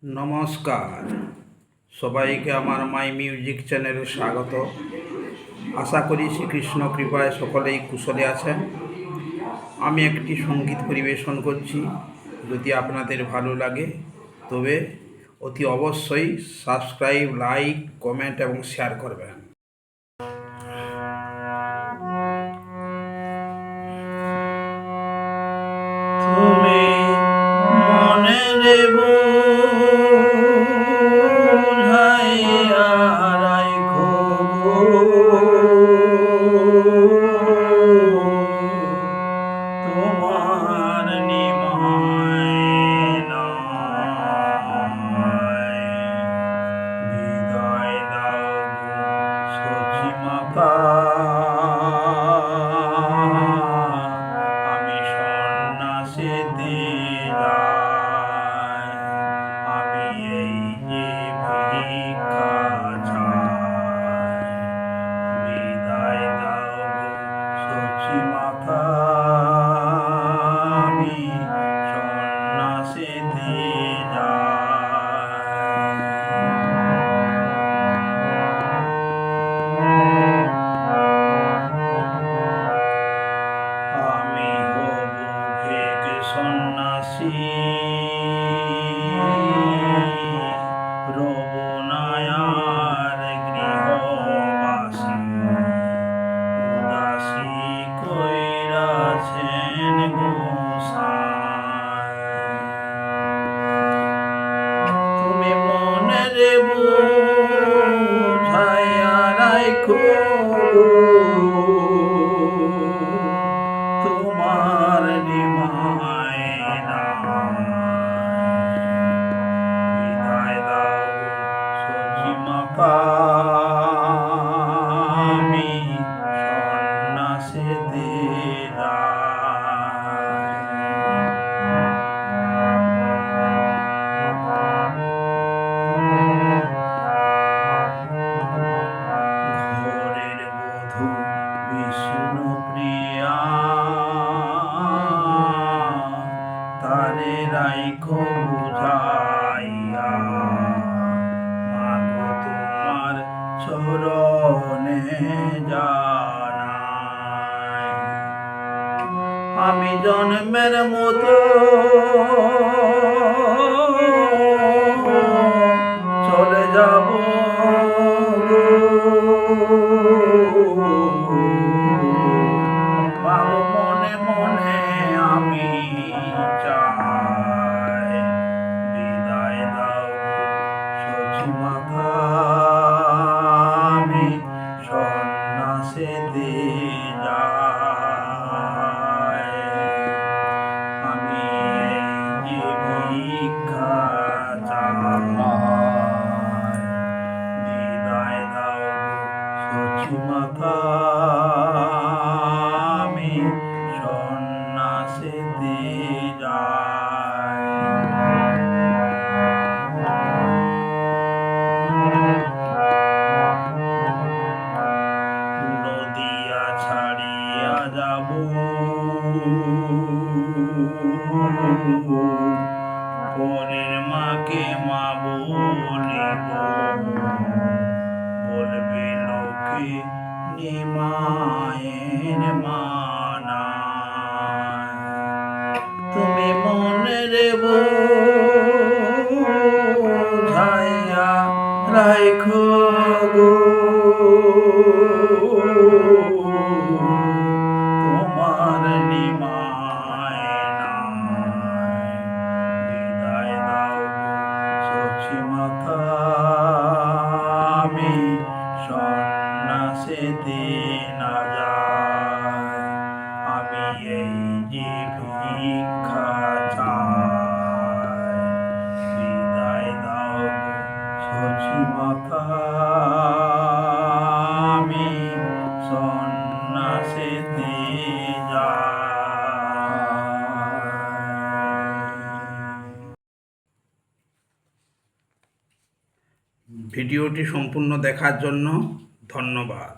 নমস্কার, সবাইকে আমার মাই মিউজিক চ্যানেলে স্বাগত। আশা করি শ্রীকৃষ্ণ কৃপায় সকলেই কুশলে আছেন। আমি একটি সঙ্গীত পরিবেশন করছি। যদি আপনাদের ভালো লাগে তবে অতি অবশ্যই সাবস্ক্রাইব, লাইক, কমেন্ট এবং শেয়ার করবেন। তুমি মনে দেব তোমার নিমায় বিদায় দাও সখী মাতা, আমি সন্ন্যাসীতে যাই, আমি এই যে ভিক্ষা চাই, বিদায় দাও সখী মাতা, আমি সন্ন্যাসীতে সন্ন্যাসী রব নায়ার গৃহবাসী, উদাসী কইরাছেন গোসাই, তুমি মনের বুঝাইয়া রাখো তোমার নিমায় বিদায় দাও সখী মাতা, আমি সন্ন্যাসীতে ঘরের বধূ বিষ্ণু প্রিয়া, তারে রাইখো বুঝাইয়া, মাগো তোমার চরণে জানাই, আমি জন্মের মতো চলে যাব, মাগো মনে মনে আমি চাই, বিদায় দাও সখী মাতা, আমি সন্ন্যাসীতে যাই, আমি এই যে ভিক্ষা চাই, বিদায় দাও সখী মাতা, আমি সন্ন্যাসীতে যাই। নদিয়া ছাড়িয়া যাব, পরের মাকে মা বলিব, বলবে লোকে নিমায়ের মানায়, তুমি মনের বুঝাইয়া রাখো গো তোমার নিমায় বিদায় দাও সখী মাতা, আমি সন্ন্যাসীতে না যাই, আমি এই যে ভিক্ষা চাই, বিদায় দাও সখী মাতা, আমি সন্ন্যাসীতে ভিডিওটি সম্পূর্ণ দেখার জন্য ধন্যবাদ।